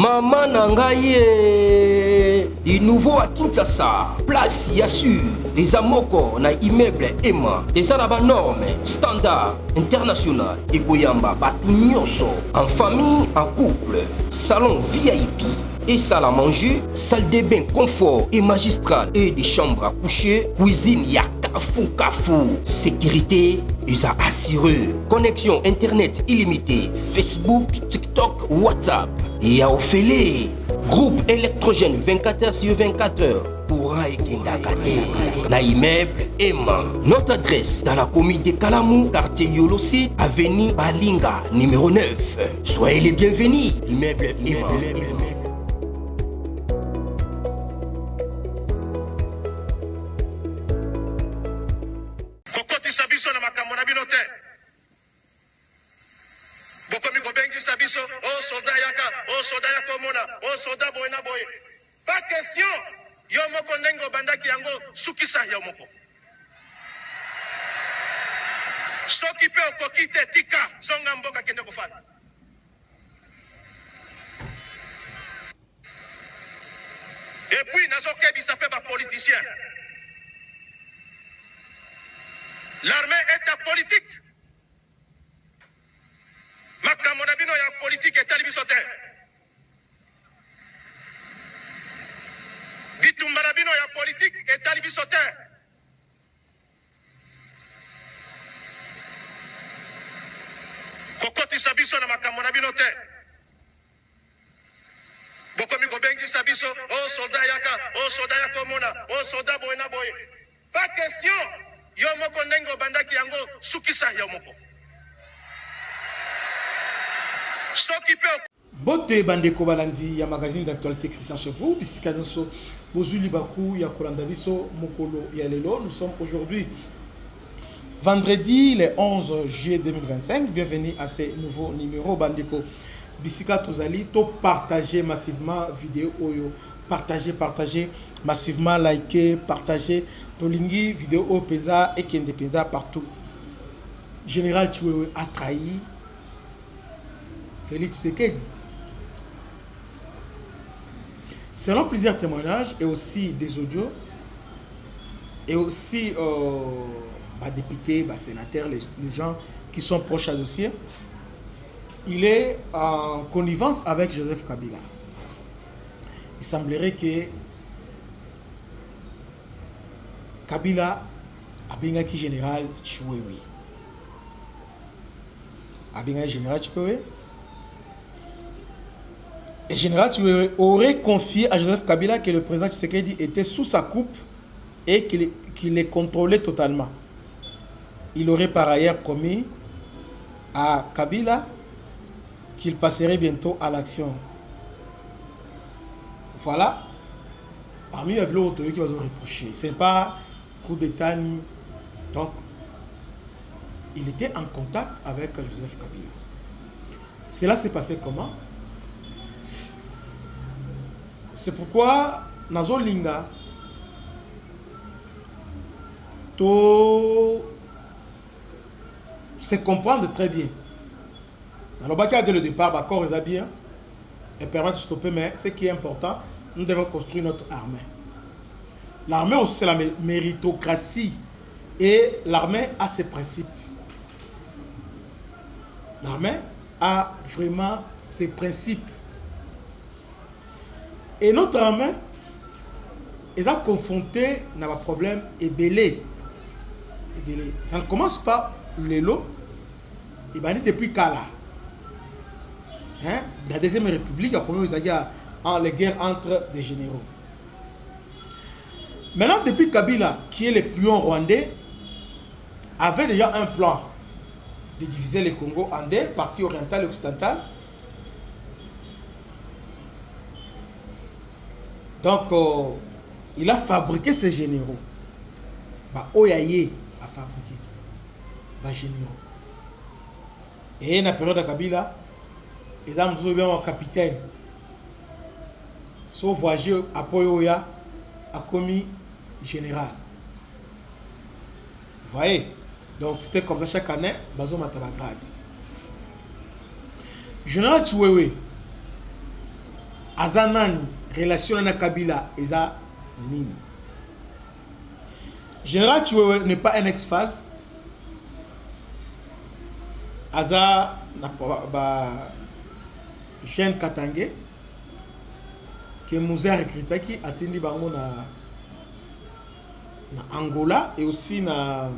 Maman Nangaye, du nouveau à Kinshasa, place Yassur, des amoko na immeuble Emma, des arabes normes, standard, international, et Goyamba, Batunyoso, en famille, en couple, salon VIP. Et salle à manger, salle de bain confort et magistral et des chambres à coucher, cuisine Kafou. Sécurité, ils a assuré. Connexion internet illimitée, Facebook, TikTok, WhatsApp. Et à Ophélie, groupe électrogène 24h/24h. Courant et Kindagate. Na immeuble Emma. Notre adresse dans la commune de Kalamou, quartier Yolosi, avenue Balinga, numéro 9. Soyez les bienvenus. Immeuble Emma. Sabiso na makambo na bino te. Bokomi kobengi sabiso, oh soldat yaka, oh soldat yako mona, oh soldat boy na boy. Pas question. Yo moko nengo bandaki yango sukisa yo moko. Soki pe okokite tika, zonga mboka kende kofana. Et puis nazokebi ça fait ba politicien. L'armée est à politique. Makamonabino ya politique est à l'Ibisote. Bitumbarabino ya politique est à l'Ibisote. Kokoti sabiso na makamonabino te. Bokomi kobengi sabiso, oh soldat yaka, oh soldat yako mona, oh soldat boy na boy. Pas question. Yo moko nengo bandaki yango sukisa yo moko. Soki pe Bote bandeko balandi ya magazine d'actualité Christian chez vous bisika noso bozuli baku ya kolanda biso mokolo ya lelo. Nous sommes aujourd'hui vendredi le 11 juillet 2025. Bienvenue à ce nouveau numéro bandeko bisika tozali to partager massivement vidéo oyo. Partagez massivement, likez, partagez. Tolingi vidéo au pesa et Kende pesa partout. Général Chiwewe a trahi Félix Tshisekedi. Selon plusieurs témoignages et aussi des audios et aussi députés, sénateurs, les gens qui sont proches à dossier, il est en connivence avec Joseph Kabila. Il semblerait que Kabila a bien qui général Chiwewe. A bien général Chiwewe. Et général Chiwewe aurait confié à Joseph Kabila que le président Tshisekedi était sous sa coupe et qu'il les contrôlait totalement. Il aurait par ailleurs promis à Kabila qu'il passerait bientôt à l'action. Voilà, parmi les blocs qui vont reprocher, ce n'est pas coup d'État. Donc, il était en contact avec Joseph Kabila. Cela s'est passé comment? C'est pourquoi Nazo Linga se comprendre très bien. Dans le bac dès le départ, d'accord, ils ont bien. Et permettre de stopper, mais ce qui est important, nous devons construire notre armée. L'armée aussi, c'est la méritocratie. Et l'armée a ses principes. L'armée a vraiment ses principes. Et notre armée, ils ont confronté à un problème ébélé. Ça ne commence pas le lot. Il va depuis Kala. La deuxième république, la première, il y a les guerres entre des généraux. Maintenant, depuis Kabila, qui est le pion rwandais, avait déjà un plan de diviser le Congo en deux, partie orientale et occidentale. Donc, il a fabriqué ces généraux. Oyaye a fabriqué les généraux. Et dans la période de Kabila, ils ont bien un capitaine. Son voyageur à Poyoya a commis général. Vous voyez? Donc c'était comme ça chaque année, Bazo Matabagrad. Général Chiwewe Azanan, relation avec Kabila, Eza Nini. Général Chiwewe n'est pas un ex-phase. Aza, jeune Katangé, qui est musée recruté, attendi bango na Angola et aussi na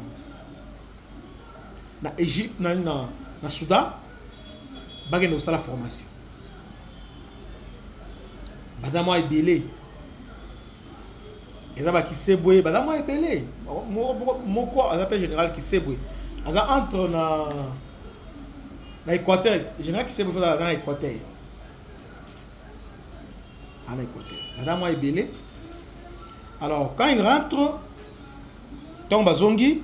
Égypte, na Soudan, bagene aussi la formation. Badamo ebele. Ezaba qui seboué, badamo ebele. Moko azapé général qui seboué. Aza entre na Équateur, général qui seboué dans Équateur. En Équateur. Badamo ebele. Alors quand il rentre donc bazongi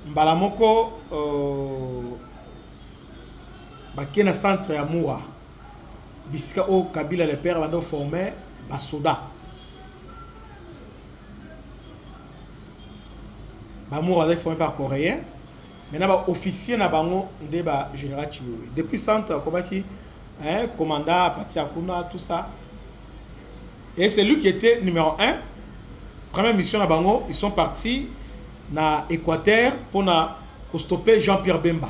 mbala moko bakena centre ya Moura. Bisika au Kabila les pères bando formé basoda. Bamour a formé par coréen. Maintenant officier na bango ndeba général Chiwewe. Depuis centre Kobaki commandant parti Akuna tout ça. Et c'est lui qui était numéro 1. Première mission na bango, ils sont partis na Équateur pour stopper Jean-Pierre Bemba.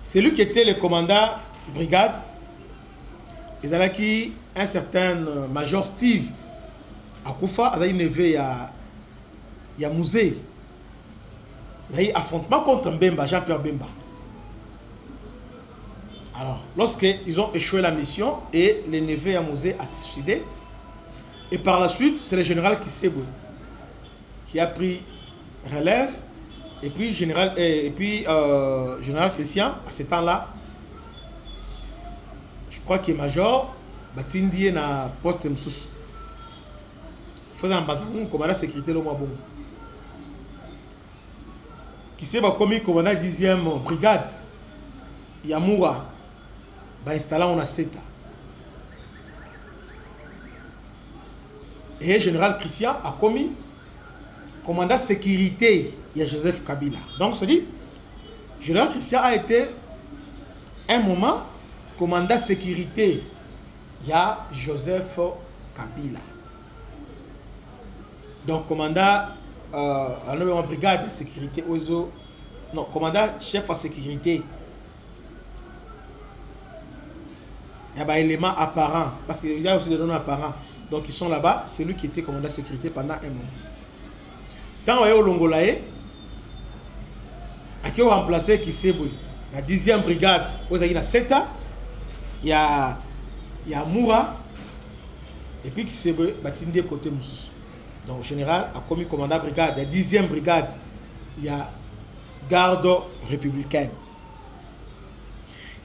C'est lui qui était le commandant brigade. Ils avaient qui un certain major Steve Akoufa, avait neveu il y a musée. Il y a eu affrontement contre Bemba, Jean-Pierre Bemba. Alors, lorsqu'ils ont échoué la mission et le neveu à musée a suicidé, et par la suite, c'est le général Kisebwe qui a pris relève, et puis général Christian, à ce temps-là, je crois qu'il est major, Batindie na poste Msous. Faisant un bataillon, commandant sécurité le mois bon. Qui s'est commis commandant 10e brigade, Yamoura, installé en Aseta. Et général Christian a commis commandant sécurité, il y a Joseph Kabila. Donc, c'est dit, général Christian a été un moment commandant sécurité, il y a Joseph Kabila. Donc, commandant en brigade de sécurité, non, commandant chef à sécurité. Il y a des éléments apparents, parce qu'il y a aussi des noms apparents. Donc, ils sont là-bas. C'est lui qui était commandant de sécurité pendant un moment. Quand on est au Longolaye, à qui on a remplacé Kisebwe, la 10e brigade, aux Aïna Seta, il y a Moura, et puis Kisebwe, Batinde côté Moussous. Donc, le général a commis commandant brigade, la 10e brigade, il y a garde républicaine.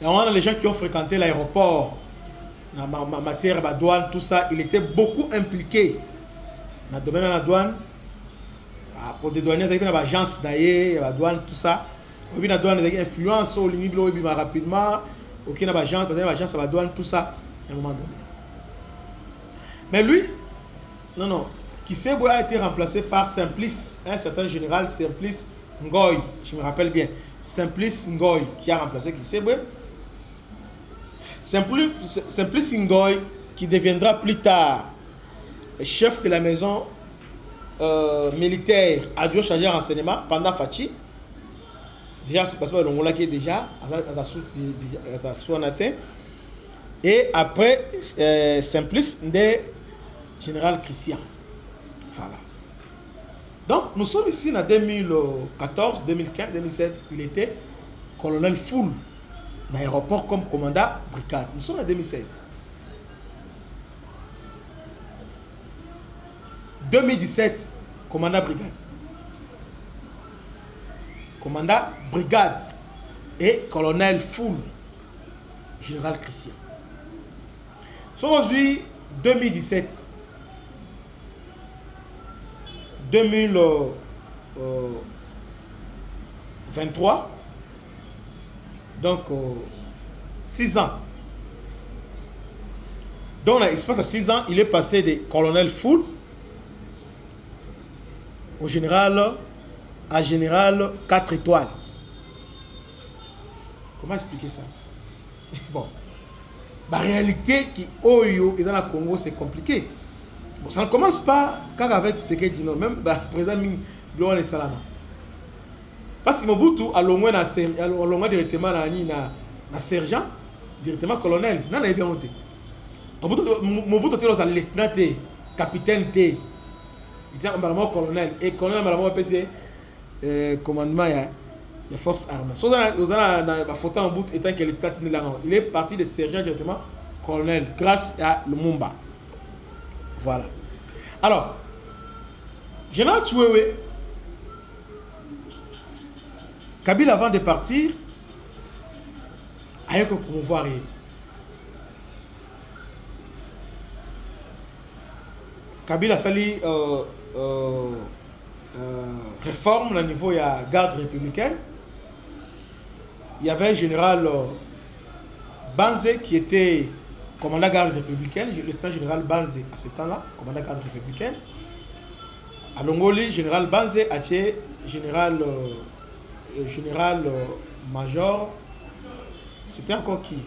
Et on a les gens qui ont fréquenté l'aéroport, en matière de douane, tout ça, il était beaucoup impliqué dans le domaine de la douane. Pour des douaniers, il y a une agence d'ailleurs, la douane, tout ça. Il y a une douane qui influence au limite rapidement. Il y a une agence de la douane, tout ça, à un moment donné. Mais lui, non, Kisebwe a été remplacé par Simplice, un certain général Simplice Ngoy, je me rappelle bien. Simplice Ngoy qui a remplacé Kisebwe. Simplice Ngoy qui deviendra plus tard chef de la maison militaire adjoint chargé renseignement pendant Fachi. Déjà, c'est parce que l'Angola qui est déjà à Souanaté. Et après, Simplice de général Christian. Voilà. Donc, nous sommes ici en 2014, 2015, 2016. Il était colonel Foul dans l'aéroport comme commandant brigade. Nous sommes en 2016. 2017, commandant brigade. Commandant brigade et colonel Foul, général Christian. Aujourd'hui, 2017, 2023, donc 6 ans. Dans l'espace de 6 ans, il est passé de colonel Foul au général à général 4 étoiles. Comment expliquer ça? Bon. La réalité qui est dans le Congo, c'est compliqué. Bon, ça ne commence pas qu'avec ce qu'il dit, non. Même le président Blanc et Salama. Parce que Mobutu a l'ongoué directement na sergent, directement colonel. Non, il a bien monté. Mobutu est un lieutenant, capitaine, il est un colonel. Et colonel, c'est commandement des forces armées. So, dans la photo en bout, étant que il est parti de sergent directement colonel grâce à Lumumba. Voilà. Alors, général Chiwewe, Kabila avant de partir, a eu que promouvoir. Kabila sali réforme au niveau de la garde républicaine. Il y avait un général Banze qui était commandant garde républicaine, le lieutenant général Banze à ce temps-là, commandant garde républicaine. À Longoli, général Banze a été général major. C'était encore qui?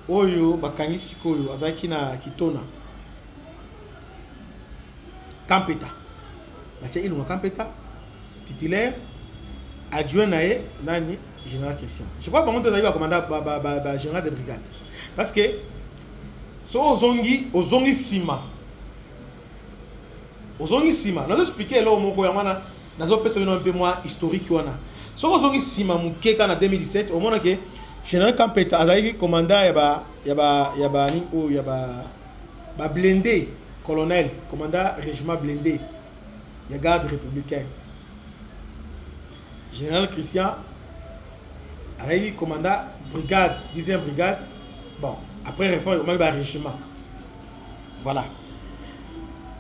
Oyo Bakangi Sikoyo avec na Kitona. Kampeta. Batia Ilunga Kampeta, titulaire, adjoint naé, nani, général Christian. Je crois que on doit avoir commandant général de brigade. Parce que so ozongi sima. Ozongi sima. Nous expliquer là au moko yamana, nous pesa un peu moins historique wana. So ozongi sima mukeka na 2017, au moment que général Kampeta azali commandant ba blindé colonel, commandant régiment blindé. Il y a garde républicain. Général Christian a eu commandant brigade, 10e brigade. Bon, après réforme, il y a un régiment. Voilà.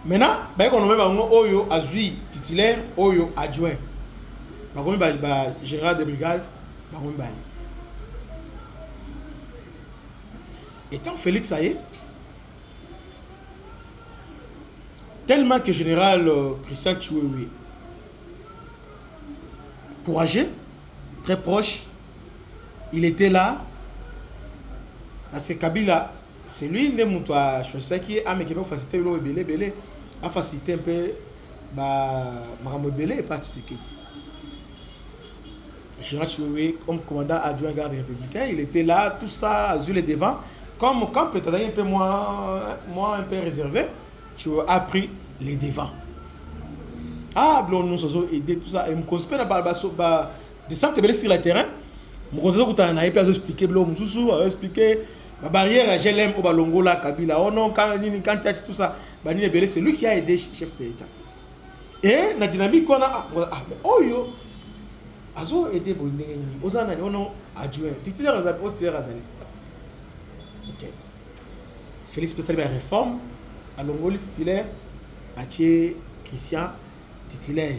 Maintenant, on a même Oyo Azui titulaire, Oyo adjoint. On a général de brigade. Étant Félix Saye, tellement que général Christian Chiwewe, courageux, très proche, il était là. Parce que Kabila, c'est lui qui a choisi qui a facilité le belé, a facilité un peu Maramou Belé et pas Tshisekedi. Le général Chiwewe, comme commandant adjoint garde républicain, il était là, tout ça, azul et devant. Comme quand peut-être un peu moins un peu réservé, tu as pris les devants. Ah, bon, nous avons aidé tout ça. Et je conseille pas descendre sur le terrain. Je conseille que tu as expliqué, la barrière, je l'aime au Balongo, la Kabila. Oh non, quand tu as tout ça, c'est lui qui a aidé le chef d'État. Et la dynamique qu'on a, mais oh yo, azo aidé Bondé, Ozana, on a adjoint. Titulaire Azali, titulaire Azali. Ok. Félix Pestal la réforme. À Longoli titulaire, Aché Christian titulaire.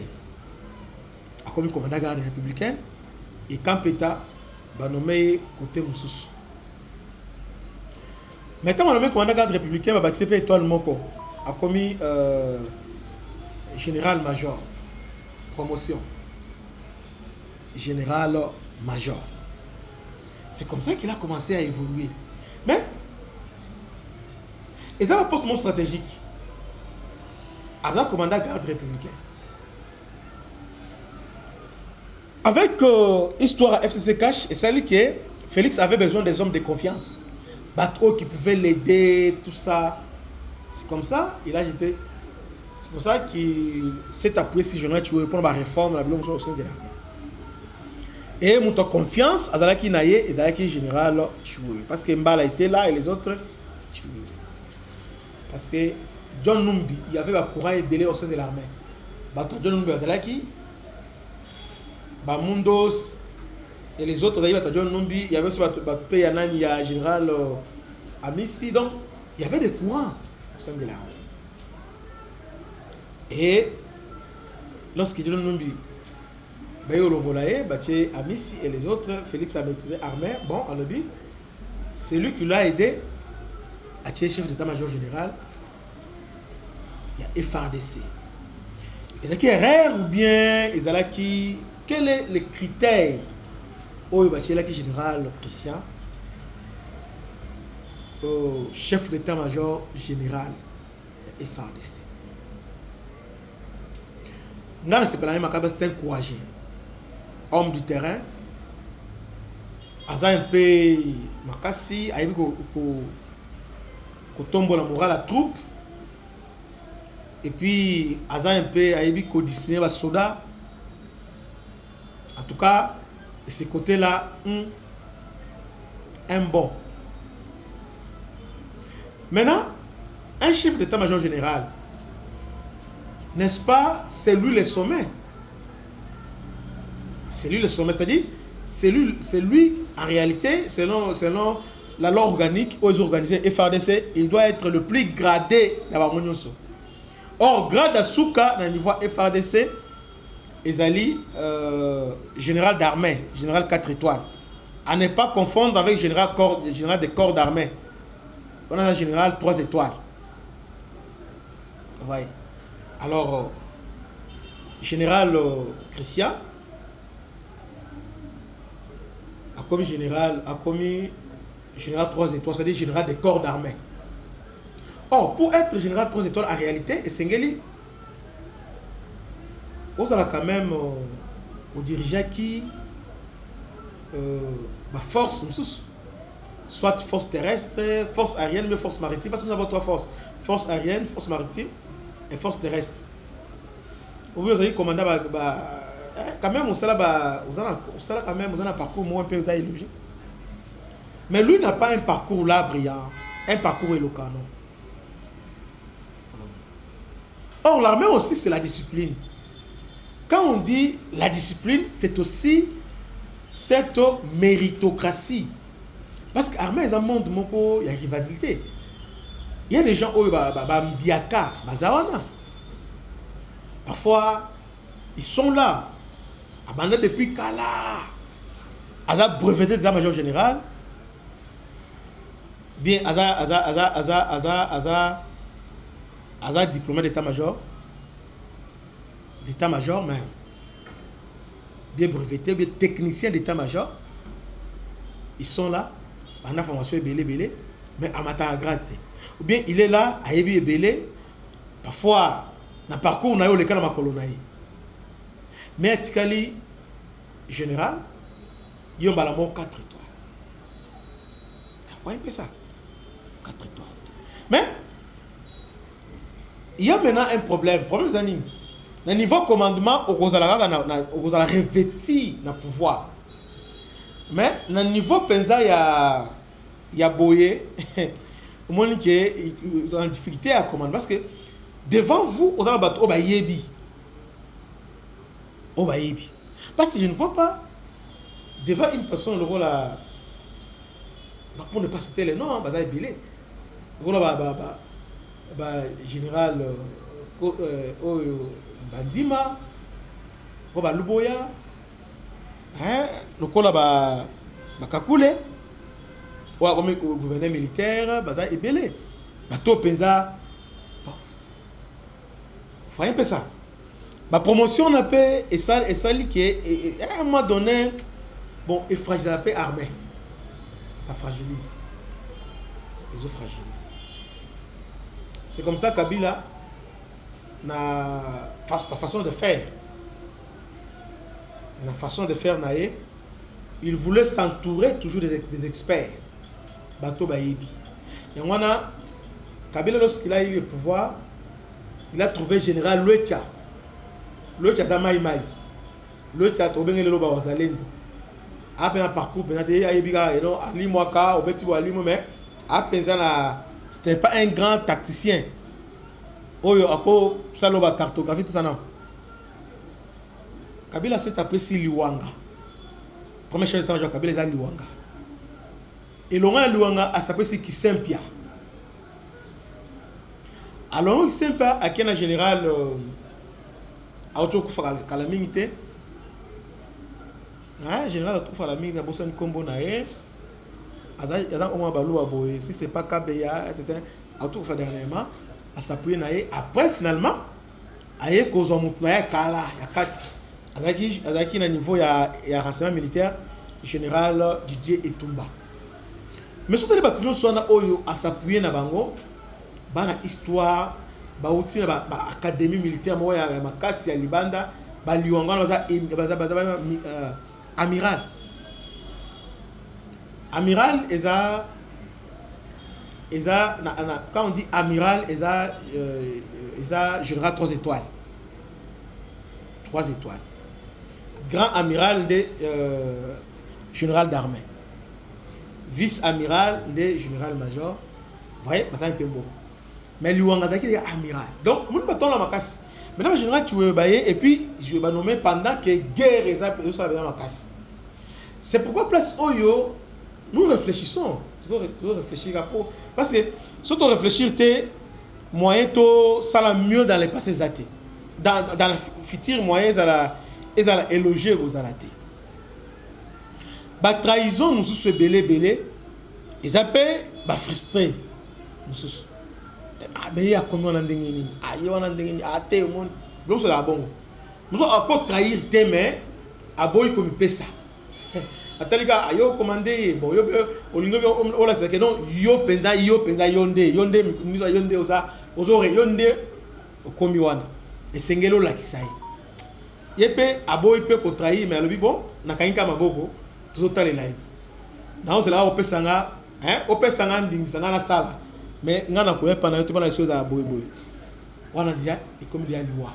A comme commandant garde républicaine et Kampeta va nommer côté Moussous. Maintenant, on a nommé commandant garde républicain, va accepter étoile Moko a commis général major promotion général major. C'est comme ça qu'il a commencé à évoluer. Mais et dans le poste mon stratégique, Azar commandant garde républicain. Avec histoire à FCC Cash, et ça dit que Félix avait besoin des hommes de confiance. Batro qui pouvaient l'aider, tout ça. C'est comme ça, il a jeté. C'est pour ça qu'il s'est appuyé sur Général Chiwewe pour la réforme, la bilan au sein de l'armée. Et mon confiance, Azalaki Naye, Azalaki Général Chiwewe. Parce que Mbala était là et les autres, Chiwewe. Parce que John Numbi, il y avait un courant ébélé au sein de l'armée. John Numbi, Azalaki, Mundos et les autres, John Numbi, il y avait aussi Payanani, il y a Général Amissi. Donc, il y avait des courants au sein de l'armée. Et lorsque John Numbi, Bayo Longolaye, Baché Amissi et les autres, Félix a maîtrisé l'armée, bon, à l'objet, c'est lui qui l'a aidé à être chef d'état-major général. Il y a FRDC. Est-ce qu'il est rare ou bien quel est le critère où il y a général Christian chef d'état-major général de FARDC. Ngana Sepelani Makaba, c'est un courageux, homme du terrain. Aza un peu makasi, aïbi ko tombe la morale à troupe. Et puis Aza un peu aïbi ko discipliner les soldats. En tout cas, de ce côté-là, un bon. Maintenant, un chef d'état-major général, n'est-ce pas, c'est lui le sommet. C'est lui le sommet, c'est-à-dire, c'est lui, en réalité, selon la loi organique aux organisés FARDC, il doit être le plus gradé dans la. Or, grade à Souka, dans le niveau FARDC, Ezali, général d'armée, général 4 étoiles. À ne pas confondre avec général des corps d'armée. On a un général 3 étoiles. Vous voyez. Alors, général Christian a commis général 3 étoiles, c'est-à-dire général des corps d'armée. Or, pour être général 3 étoiles, en réalité, et Sengeli, on a quand même au dirigeant qui force, soit force terrestre, force aérienne, mais force maritime, parce que nous avons 3 forces. Force aérienne, force maritime et force terrestre. Vous avez commandé, quand même, on a quand même un parcours moins un peu illogique. Mais lui n'a pas un parcours là brillant, un parcours éloquent, non. Or, l'armée aussi, c'est la discipline. Quand on dit la discipline, c'est aussi cette méritocratie. Parce que l'armée, c'est un monde où il y a rivalité. Il y a des gens qui sont parfois, ils sont là, abandonnés depuis Kala. Ils ont breveté d'état-major général. Bien, diplômé d'état-major. D'état-major, mais bien breveté, bien technicien d'état-major. Ils sont là, en a formation belé, mais à grade. Ou bien il est là, à Ebi belé, parfois, dans le parcours, on a eu le cas de ma colonie. Mais à Tikali, général, il y a 4 étoiles. Il faut un peu ça. 4 étoiles. Mais, il y a maintenant un problème. Problème des animes. Dans le niveau commandement, on a revêti le pouvoir. Mais dans le niveau pensa, il y a boyé. Au moins, il y a une difficulté à commander. Parce que devant vous, on a un bateau, parce que je ne vois pas devant une personne le rôle à. Pour ne pas citer les noms, il est bilé. Le rôle général Bandima, Luboya, le rôle à Kakule, le gouverneur militaire, il est bilé. Bateau Penza. Il faut un peu ça. La promotion on a fait et ça qui est à un moment donné bon et fragilise la paix armée. Ça fragilise. Ils ont fragilisé. C'est comme ça Kabila sa façon de faire. La façon de faire naé, il voulait s'entourer toujours des experts. Bateau Bayebi. Et on a Kabila lorsqu'il a eu le pouvoir, il a trouvé général Luetia. Luetia za mai. Luetia to bengele lo ba wazalendo. Après un parcours peut-être ayebiga non ali mwaka obeti bo ali mais après ça c'était pas un grand tacticien. Oyo ako saloba cartographie tout ça non. Kabila s'est appelé Liwanga. Premier chef d'état-major Kabila c'est Liwanga. Et Liwanga a s'appelé Kisempia. Alors Kisempia a quel général autour calamité. Général autour calamité a bossé un combo naé. Si c'est pas KBA, etc. Autour dernièrement a s'appuyer naé. Après finalement, aye kozo mutnaye kala ya kati. Azaki na niveau ya rassemblement militaire général Didier Etumba. Mais surtout les bâtiments sont à s'appuyer na bango, bana histoire, ba outil na ba académie militaire moi ya makasi ya libanda, ba liwanga baza amiral. Amiral eza quand on dit amiral eza général 3 étoiles. 3 étoiles. Grand amiral de général d'armée. Vice-amiral de général-major. Vous voyez, maintenant il beau. Mais Luanga est amiral. Donc, nous battons la macasse. Maintenant, le général, tu veux bailler et puis je vais nommer pendant que guerre est là, la macasse. C'est pourquoi, place Oyo, nous réfléchissons. Toujours réfléchir à quoi. Parce que, si tu réfléchis, tu moyen to ça la mieux dans les passés athées. Dans la future moyen, ça la éloger aux alatés. Ba trahison nous sous belé ils appellent ba frustré nous sous mais il y a combien on a ndengeni il y a on a ndengeni até au monde donc c'est la bongo nous a pas trahir tes mais a boy comme pesa ataliga ayo commandé bon yo olingo o la que non yo penza yonde nous yonde osa ozore yonde okomi wana esengelo la kisai yepe a boy peut ko trahir mais le bon na kainka maboko total est là. Non, c'est là où on peut s'engager, on peut s'engager dans la salle. Mais on a quoi pendant tout le choses à boy. On a dit et comme dit à loi.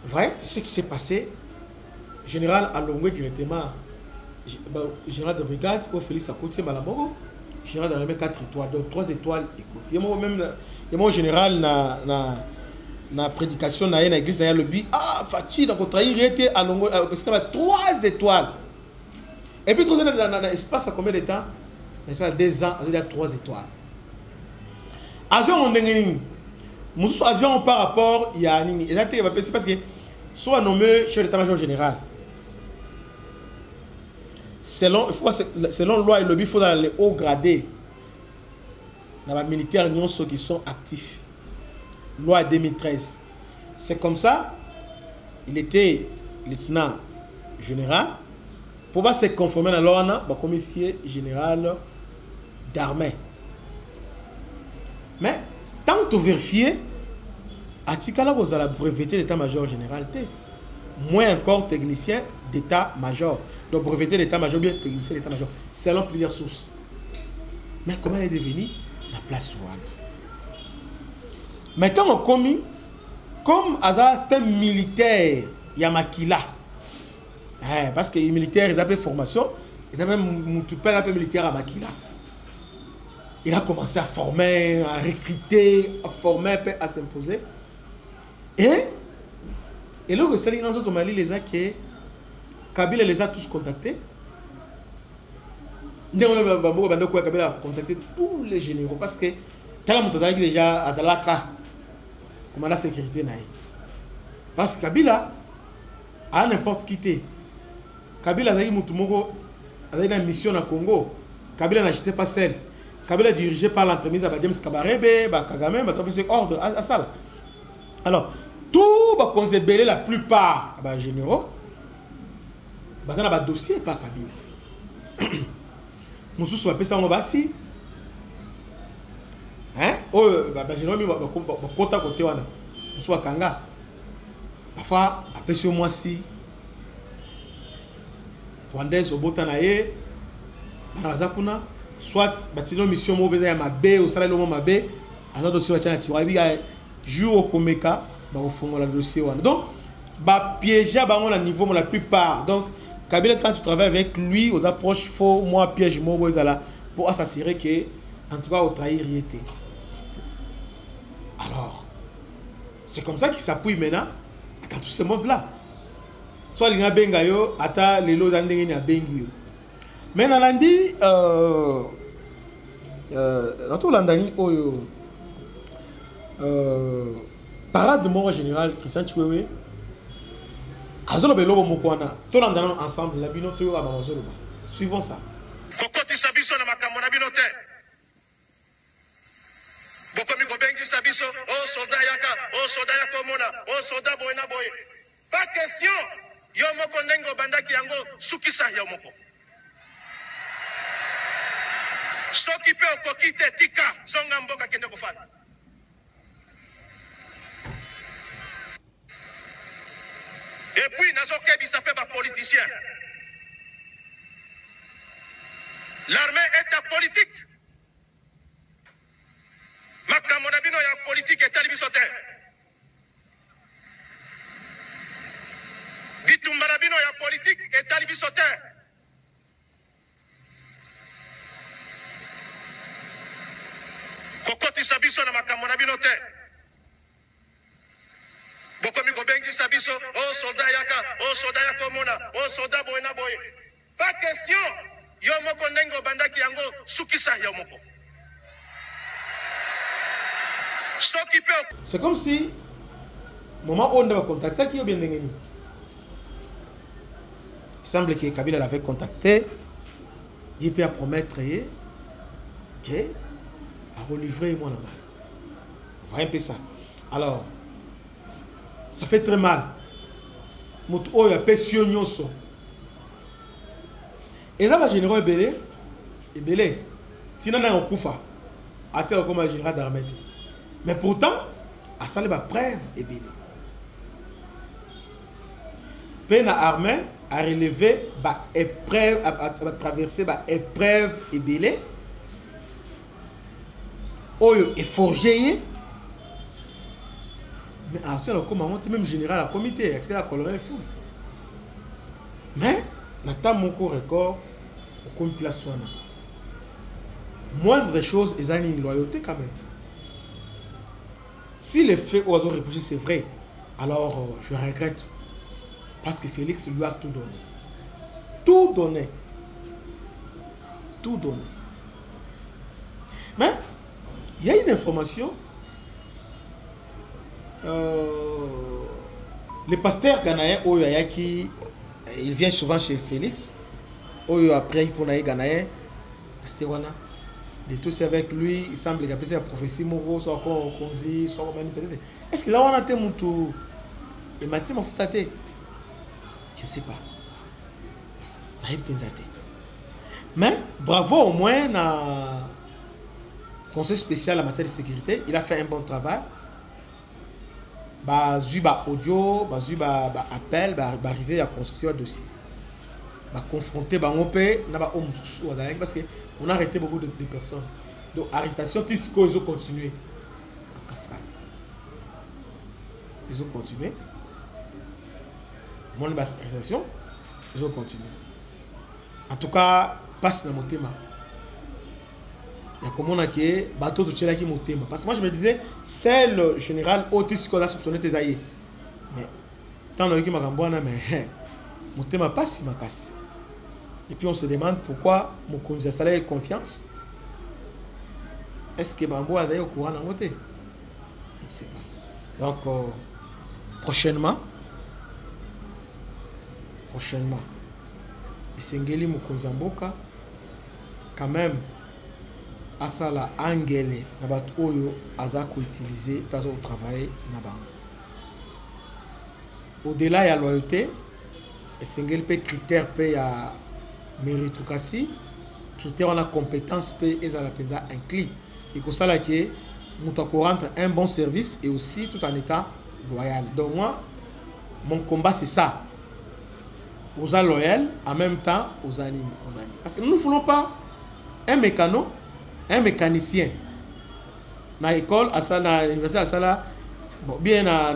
Vrai, ce qui s'est passé, général a longué directement, général de brigade, au Félix à côté Malamoro, général d'armée 4 étoiles, donc 3 étoiles. Écoute, il y a même, il général na prédication na l'église na le bi Fati donc trahir était à longo parce qu'il y a 3 étoiles et puis 3 étoiles dans l'espace à combien de temps? Ça 2 ans, il y a 3 étoiles. Agent on ndengeni musu agent par rapport il y a nini exactement parce que soit nommé chef d'état-major général selon loi et le bi faut dans les hauts gradés dans les militaires ceux qui sont actifs. Loi 2013. C'est comme ça, il était lieutenant général. Pour pas se conformer à la loi, le commissaire général d'armée. Mais tant que vérifier, à Tikala, vous avez la breveté d'état-major général. Moins encore technicien d'état-major. Donc breveté d'état-major, bien technicien d'état-major. Selon plusieurs sources. Mais comment il est devenu la place ouane? Maintenant, on commis comme Azar, c'est un militaire, Yamakila. Parce que les militaires, ils avaient formation, ils avaient un peu militaire à Makila. Il a commencé à former, à recruter, à former, à s'imposer. Et là, le Sénégal, dans Mali, les a que Kabila les a tous contactés. Kabila a contacté tous les généraux parce que Talamutozaki déjà à Dalaka. Comment la sécurité naïe. Parce que Kabila a n'importe qui. Kabila a une mission au Congo. Kabila n'a jeté pas celle. Kabila dirigé par l'entremise de James Kabarebe, Kagame, ordre à ça. Alors, tout va considérer la plupart des généraux. Il y a un dossier par Kabila. Nous sommes appelés ça en Bassi. Hein? Oh, généralement, côté côté wana. Nous sommes à Kanga. Parfois, après ce mois-ci, Rwandais au Botanaye, Banazakuna, soit bâtiment mission mobile à Mabé, au salaire de Mabé, à notre dossier à Tiwabi, jour au Komeka, au fond le dossier. Donc, piéger à niveau la plupart. Donc, Kabila, quand tu travailles avec lui, aux approches, faut moi piège pour s'assurer que, en tout cas, au trahir, il était. Alors, c'est comme ça qu'il s'appuie maintenant dans tout ce monde-là. Soit il y a Bengayo, ata les lots d'Andengeni à Bengio. Mais dans l'andi, dans tout l'Andani, parade de mort général, Christian Tchoué, Azolo Belobo Mokwana, tout l'Andani ensemble, la binoto à Mamazoloba. Suivons ça. Kokoti Sabiso na makambo na binote. Bokomi Kobengi Sabiso, oh soldat yaka mona, oh soldat boyna boy. Pas question. Yo moko nengo bandaki yango sukisa yo moko. soki pe okoki te tika zonga mboka kende kofala. Et puis nazokebisa pe ba politicien. L'armée est apolitique. Makambo na bino ya politique etali biso te. Bitumba na bino ya politique etali biso te. Kokotisa biso na makambo na bino te. Bokomi kobengisa biso o soldat yaka, o soldat yako mona, o soldat boye na boye. Pas question. Yo moko ndenge obandaki yango sukisa yo moko. C'est comme si moment où on avait contacté qui est bien dengue. Il semble que Kabila l'avait contacté. Il peut promettre que à relivrer moi la main. Vous voyez un peu ça. Alors ça fait très mal. Moto oyo apesio nyonso. Et là, le général est belé. Sinon, on a un koufa. Attire comme un général d'armée. Mais pourtant, à ça, il y a preuve et belé. Peine à armée à relever, épreuve, à traverser, épreuve et belé. Oyo est forgé. Mais à ça, même général à comité, à colonel fou. Mais, Nathan mon record au place soana. Moindre chose, ils ont une loyauté quand même. Si les faits au hasard repoussé, c'est vrai, alors je regrette. Parce que Félix lui a tout donné. Tout donné. Tout donné. Mais, il y a une information. Le pasteur ghanéen Oyayaki, il vient souvent chez Félix. Oyo après pour naï ghanéen, pasteur wana. De tous avec lui, il semble qu'il a passé la prophétie moro, soit encore konzi, soit peut-être. Est-ce que là on a été moutou et Mathieu m'a foutate? Je sais pas. Naï pensate. Mais bravo au moins na conseil spécial en matière de sécurité, il a fait un bon travail. Bah zuba audio, bah zuba appel, bah arriver à construire un dossier. Bah confronter bah on peut na ba homme parce que on a arrêté beaucoup de personnes. Donc arrestation tisco ils ont continué. En cascade. Ils ont continué. Mon arrestation, ils ont continué. En tout cas, passe dans mon thème. Il y a comme on a qui bateau de Tchela qui mon thème. Parce que moi je me disais, c'est le général Otis qu'on a soupçonné tes aïeux. Mais tant que m'a gambouana, mais mon thème passe, il m'a cassé. Et puis on se demande pourquoi mon conducteur a confiance. Est-ce que Bambo a au courant dans mon thème? On ne sait pas. Donc, prochainement, Sengeli Mukonzamboka, quand même, Asala Angele, Nabat Oyo, Azako utilisé, pas au travail, Naban. Au-delà, il y a loyauté, Sengeli peut critère, peut à méritocratie, critère on a compétence, peut et à la pesa inclus. Et que ça là qui nous rendre un bon service et aussi tout en état loyal. Donc moi, mon combat c'est ça. Aux loyal, en même temps aux animaux. Parce que nous ne voulons pas un mécanicien. Dans l'école, à l'université, à Sala, bon, bien à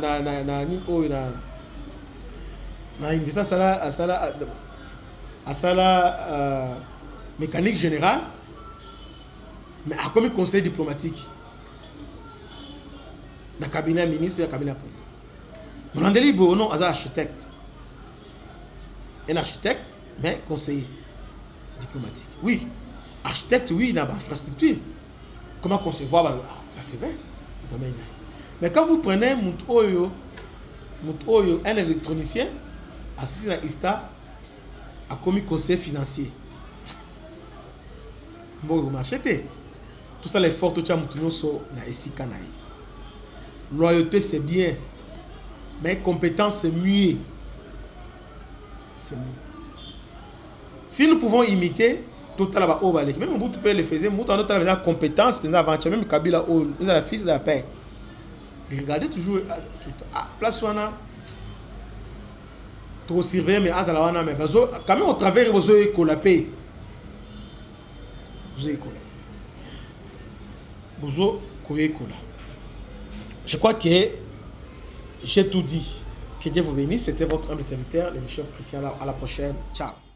l'université, à Sala, mécanique générale, mais à comme conseil diplomatique. Dans le cabinet ministre et le cabinet président. Mon andeli non, c'est architecte. Un architecte, mais conseiller diplomatique. Oui, architecte, oui, il a une infrastructure. Comment concevoir, ça c'est bien. Mais quand vous prenez un électronicien, assisté à ISTA, a commis conseil financier. Bon, vous m'achetez. Tout ça, l'effort, tout ça, na Essikanaï. Loyauté, c'est bien. Mais compétence, c'est mieux. C'est mieux. Si nous pouvons imiter, Total là haut balé. Même Mobutu peut le faisait, Mobutu en autre la compétence, mais avant même Kabila haut, nous la fils de la paix. Regardez toujours place wana trop surveiller mais à la wana mais bazo quand même au travers bazo écola paix. Bazo écola. Bazo écola. Je crois que j'ai tout dit. Que Dieu vous bénisse. C'était votre humble serviteur, l'émission Christian. À la prochaine. Ciao.